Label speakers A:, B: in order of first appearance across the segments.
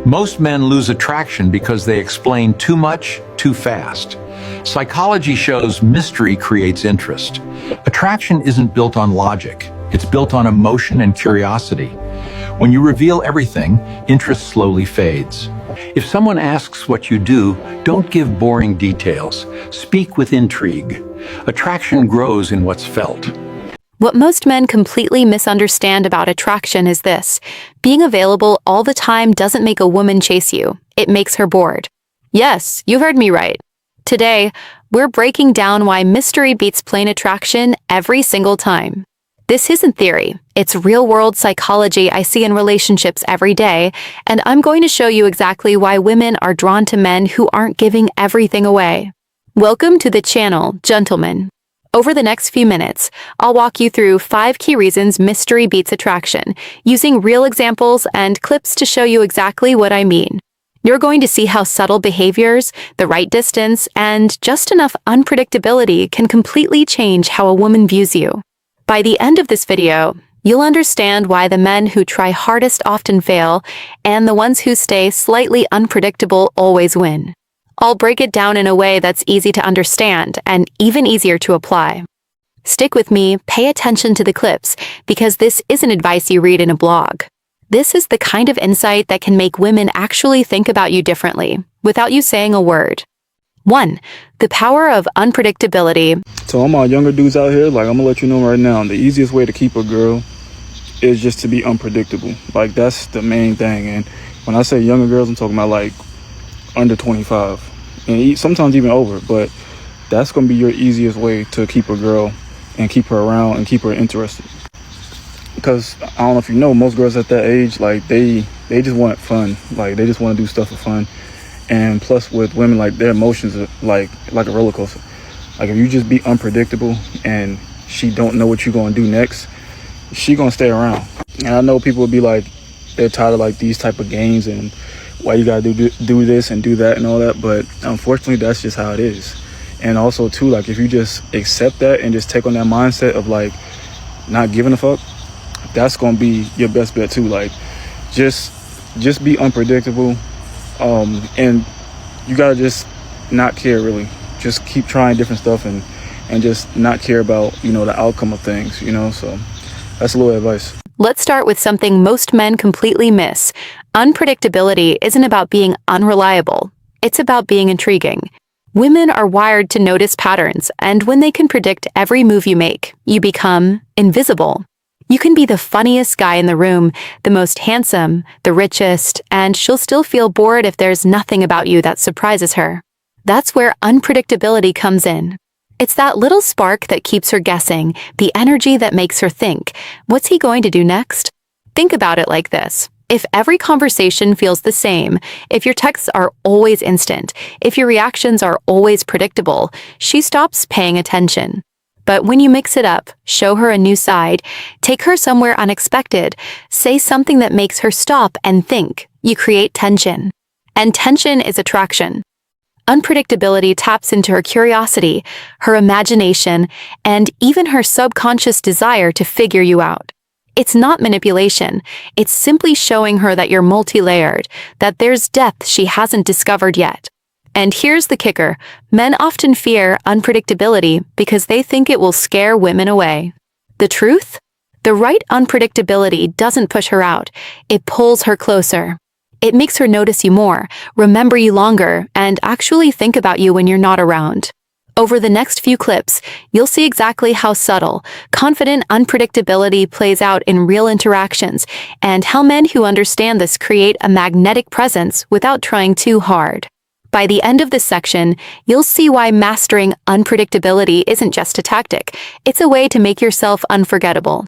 A: Most men lose attraction because they explain too much, too fast. Psychology shows mystery creates interest. Attraction isn't built on logic. It's built on emotion and curiosity. When you reveal everything, interest slowly fades. If someone asks what you do, don't give boring details. Speak with intrigue. Attraction grows in what's felt.
B: What most men completely misunderstand about attraction is this: being available all the time doesn't make a woman chase you. It makes her bored. Yes, you heard me right. Today, we're breaking down why mystery beats plain attraction every single time. This isn't theory. It's real-world psychology I see in relationships every day, and I'm going to show you exactly why women are drawn to men who aren't giving everything away. Welcome to the channel, gentlemen. Over the next few minutes, I'll walk you through 5 key reasons mystery beats attraction, using real examples and clips to show you exactly what I mean. You're going to see how subtle behaviors, the right distance, and just enough unpredictability can completely change how a woman views you. By the end of this video, you'll understand why the men who try hardest often fail, and the ones who stay slightly unpredictable always win. I'll break it down in a way that's easy to understand and even easier to apply. Stick with me, pay attention to the clips, because this isn't advice you read in a blog. This is the kind of insight that can make women actually think about you differently, without you saying a word. 1. The power of unpredictability.
C: So all my younger dudes out here, I'm gonna let you know right now, the easiest way to keep a girl is just to be unpredictable. That's the main thing. And when I say younger girls, I'm talking about under 25 and sometimes even over, but that's going to be your easiest way to keep a girl and keep her around and keep her interested. Because I don't know if you know, most girls at that age, they just want fun. They just want to do stuff for fun. And plus with women, their emotions are like a roller coaster. If you just be unpredictable and she don't know what you're going to do next, she going to stay around. And I know people will be they're tired of these type of games and why you gotta do this and do that and all that, but unfortunately that's just how it is. And also too, if you just accept that and just take on that mindset of not giving a fuck, that's gonna be your best bet too. Just be unpredictable, and you gotta just not care really. Just keep trying different stuff and just not care about the outcome of things. So that's a little advice.
B: Let's start with something most men completely miss. Unpredictability isn't about being unreliable. It's about being intriguing. Women are wired to notice patterns, and when they can predict every move you make, you become invisible. You can be the funniest guy in the room, the most handsome, the richest, and she'll still feel bored if there's nothing about you that surprises her. That's where unpredictability comes in. It's that little spark that keeps her guessing, the energy that makes her think, what's he going to do next? Think about it like this. If every conversation feels the same, if your texts are always instant, if your reactions are always predictable, she stops paying attention. But when you mix it up, show her a new side, take her somewhere unexpected, say something that makes her stop and think, you create tension. And tension is attraction. Unpredictability taps into her curiosity, her imagination, and even her subconscious desire to figure you out. It's not manipulation. It's simply showing her that you're multi-layered, that there's depth she hasn't discovered yet. And here's the kicker. Men often fear unpredictability because they think it will scare women away. The truth? The right unpredictability doesn't push her out. It pulls her closer. It makes her notice you more, remember you longer, and actually think about you when you're not around. Over the next few clips, you'll see exactly how subtle, confident unpredictability plays out in real interactions, and how men who understand this create a magnetic presence without trying too hard. By the end of this section, you'll see why mastering unpredictability isn't just a tactic, it's a way to make yourself unforgettable.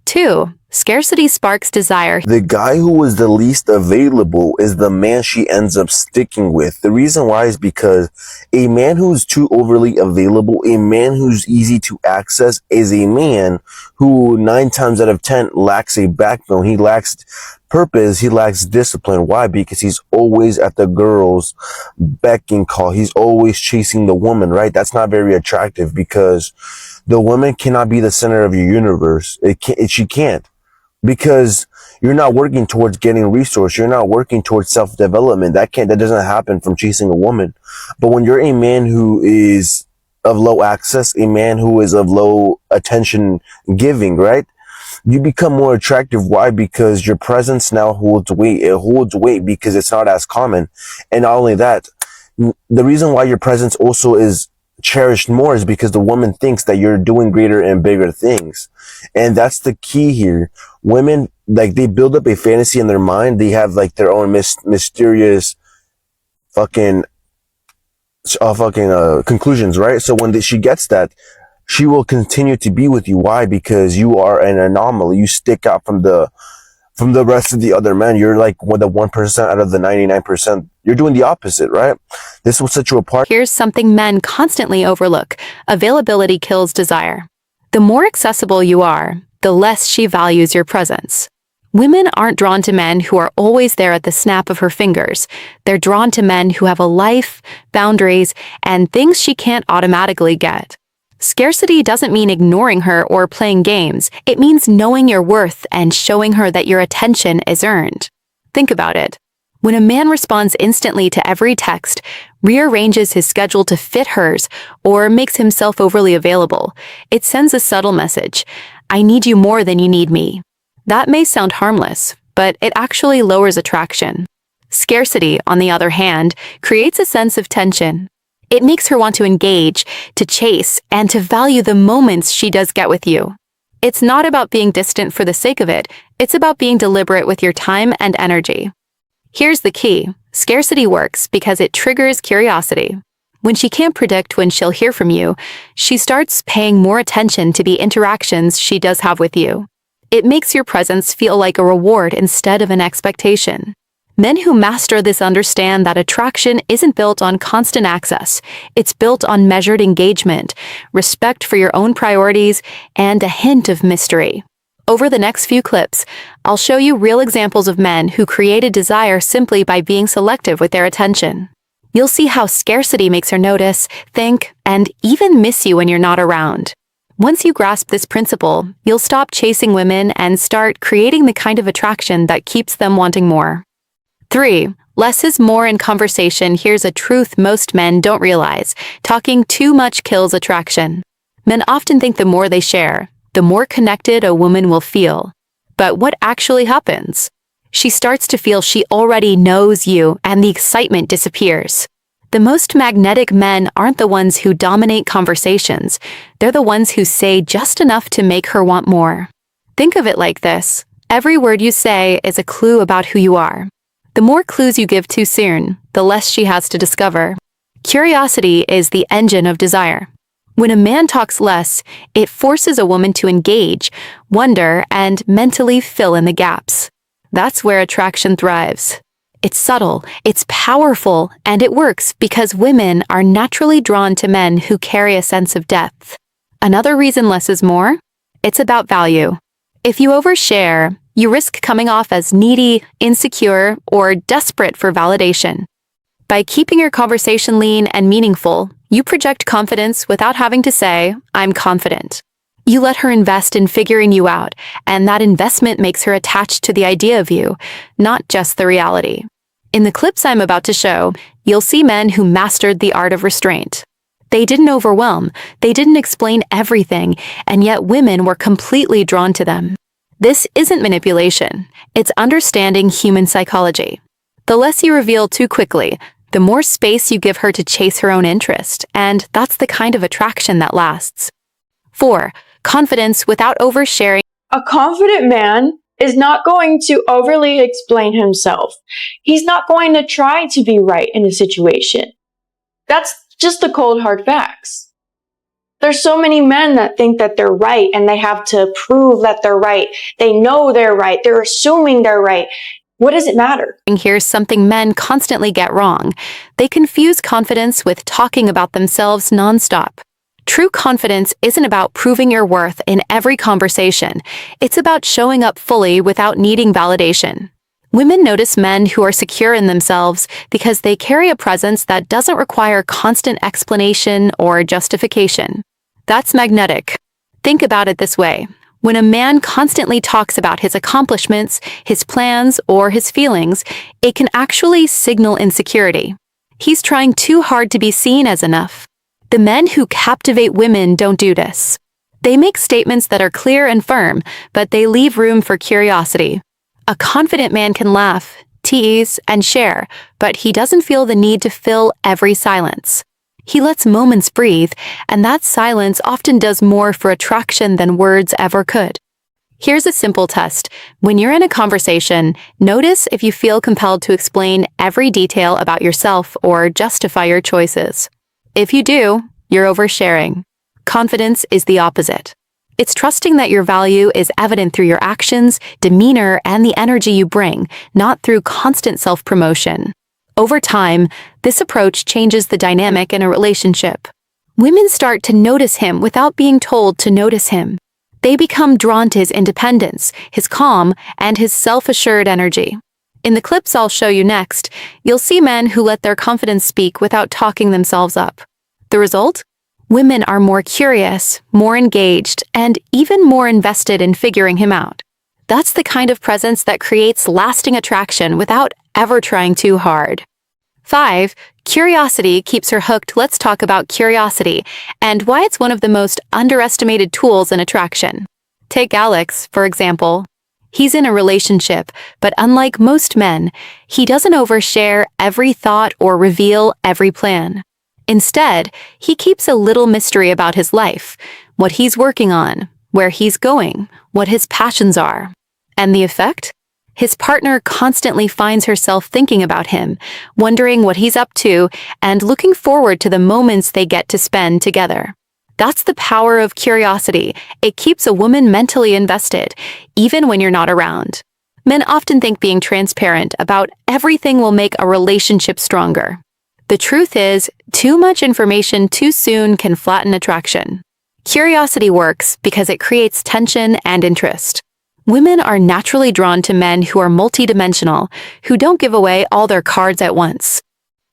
B: 2. Scarcity sparks desire.
D: The guy who is the least available is the man she ends up sticking with. The reason why is because a man who's too overly available, a man who's easy to access, is a man who 9 times out of 10 lacks a backbone. He lacks purpose. He lacks discipline. Why? Because he's always at the girl's beck and call. He's always chasing the woman, right? That's not very attractive because the woman cannot be the center of your universe. She can't. Because You're not working towards getting resource. You're not working towards self-development. That doesn't happen from chasing a woman. But when you're a man who is of low access, a man who is of low attention giving, right? You become more attractive. Why? Because your presence now holds weight. It holds weight because it's not as common. And not only that, the reason why your presence also is cherished more is because the woman thinks that you're doing greater and bigger things. And that's the key here. Women, like, they build up a fantasy in their mind. They have like their own mysterious fucking conclusions, right? So when she gets that, she will continue to be with you. Why? Because you are an anomaly. You stick out from the rest of the other men. You're like the 1% out of the 99%. You're doing the opposite, right? This will set you apart.
B: Here's something men constantly overlook. Availability kills desire. The more accessible you are, the less she values your presence. Women aren't drawn to men who are always there at the snap of her fingers. They're drawn to men who have a life, boundaries, and things she can't automatically get. Scarcity doesn't mean ignoring her or playing games. It means knowing your worth and showing her that your attention is earned. Think about it. When a man responds instantly to every text, rearranges his schedule to fit hers, or makes himself overly available, it sends a subtle message. I need you more than you need me. That may sound harmless, but it actually lowers attraction. Scarcity, on the other hand, creates a sense of tension. It makes her want to engage, to chase, and to value the moments she does get with you. It's not about being distant for the sake of it. It's about being deliberate with your time and energy. Here's the key. Scarcity works because it triggers curiosity. When she can't predict when she'll hear from you, she starts paying more attention to the interactions she does have with you. It makes your presence feel like a reward instead of an expectation. Men who master this understand that attraction isn't built on constant access. It's built on measured engagement, respect for your own priorities, and a hint of mystery. Over the next few clips, I'll show you real examples of men who created desire simply by being selective with their attention. You'll see how scarcity makes her notice, think, and even miss you when you're not around. Once you grasp this principle, you'll stop chasing women and start creating the kind of attraction that keeps them wanting more. 3. Less is more in conversation. Here's a truth most men don't realize. Talking too much kills attraction. Men often think the more they share, the more connected a woman will feel. But what actually happens? She starts to feel she already knows you, and the excitement disappears. The most magnetic men aren't the ones who dominate conversations. They're the ones who say just enough to make her want more. Think of it like this. Every word you say is a clue about who you are. The more clues you give too soon, the less she has to discover. Curiosity is the engine of desire. When a man talks less, it forces a woman to engage, wonder, and mentally fill in the gaps. That's where attraction thrives. It's subtle, it's powerful, and it works because women are naturally drawn to men who carry a sense of depth. Another reason less is more? It's about value. If you overshare, you risk coming off as needy, insecure, or desperate for validation. By keeping your conversation lean and meaningful, you project confidence without having to say, I'm confident. You let her invest in figuring you out, and that investment makes her attached to the idea of you, not just the reality. In the clips I'm about to show, you'll see men who mastered the art of restraint. They didn't overwhelm, they didn't explain everything, and yet women were completely drawn to them. This isn't manipulation, it's understanding human psychology. The less you reveal too quickly, the more space you give her to chase her own interest, and that's the kind of attraction that lasts. 4. Confidence without oversharing.
E: A confident man is not going to overly explain himself. He's not going to try to be right in a situation. That's just the cold hard facts. There's so many men that think that they're right and they have to prove that they're right. They know they're right. They're assuming they're right. What does it matter?
B: Here's something men constantly get wrong. They confuse confidence with talking about themselves nonstop. True confidence isn't about proving your worth in every conversation. It's about showing up fully without needing validation. Women notice men who are secure in themselves because they carry a presence that doesn't require constant explanation or justification. That's magnetic. Think about it this way. When a man constantly talks about his accomplishments, his plans, or his feelings, it can actually signal insecurity. He's trying too hard to be seen as enough. The men who captivate women don't do this. They make statements that are clear and firm, but they leave room for curiosity. A confident man can laugh, tease, and share, but he doesn't feel the need to fill every silence. He lets moments breathe, and that silence often does more for attraction than words ever could. Here's a simple test. When you're in a conversation, notice if you feel compelled to explain every detail about yourself or justify your choices. If you do, you're oversharing. Confidence is the opposite. It's trusting that your value is evident through your actions, demeanor, and the energy you bring, not through constant self-promotion. Over time, this approach changes the dynamic in a relationship. Women start to notice him without being told to notice him. They become drawn to his independence, his calm, and his self-assured energy. In the clips I'll show you next, you'll see men who let their confidence speak without talking themselves up. The result? Women are more curious, more engaged, and even more invested in figuring him out. That's the kind of presence that creates lasting attraction without ever trying too hard. 5. Curiosity keeps her hooked. Let's talk about curiosity and why it's one of the most underestimated tools in attraction. Take Alex, for example. He's in a relationship, but unlike most men, he doesn't overshare every thought or reveal every plan. Instead, he keeps a little mystery about his life, what he's working on, where he's going, what his passions are. And the effect? His partner constantly finds herself thinking about him, wondering what he's up to, and looking forward to the moments they get to spend together. That's the power of curiosity. It keeps a woman mentally invested, even when you're not around. Men often think being transparent about everything will make a relationship stronger. The truth is, too much information too soon can flatten attraction. Curiosity works because it creates tension and interest. Women are naturally drawn to men who are multidimensional, who don't give away all their cards at once.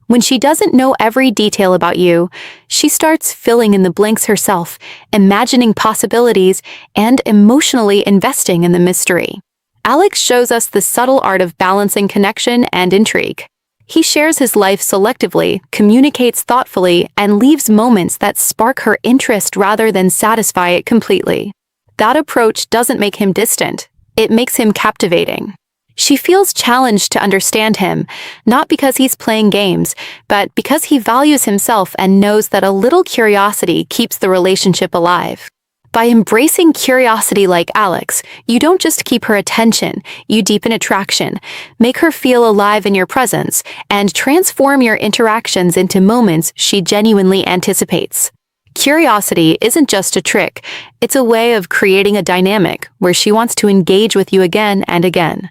B: When she doesn't know every detail about you, she starts filling in the blanks herself, imagining possibilities, and emotionally investing in the mystery. Alex shows us the subtle art of balancing connection and intrigue. He shares his life selectively, communicates thoughtfully, and leaves moments that spark her interest rather than satisfy it completely. That approach doesn't make him distant, it makes him captivating. She feels challenged to understand him, not because he's playing games, but because he values himself and knows that a little curiosity keeps the relationship alive. By embracing curiosity like Alex, you don't just keep her attention, you deepen attraction, make her feel alive in your presence, and transform your interactions into moments she genuinely anticipates. Curiosity isn't just a trick, it's a way of creating a dynamic where she wants to engage with you again and again.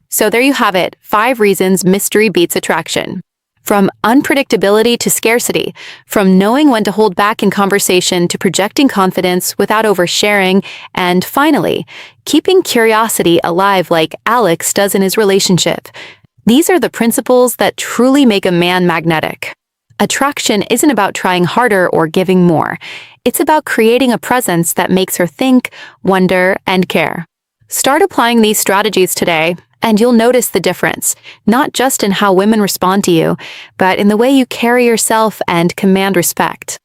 B: So there you have it, 5 reasons mystery beats attraction. From unpredictability to scarcity, from knowing when to hold back in conversation to projecting confidence without oversharing, and finally, keeping curiosity alive like Alex does in his relationship. These are the principles that truly make a man magnetic. Attraction isn't about trying harder or giving more. It's about creating a presence that makes her think, wonder, and care. Start applying these strategies today, and you'll notice the difference, not just in how women respond to you, but in the way you carry yourself and command respect.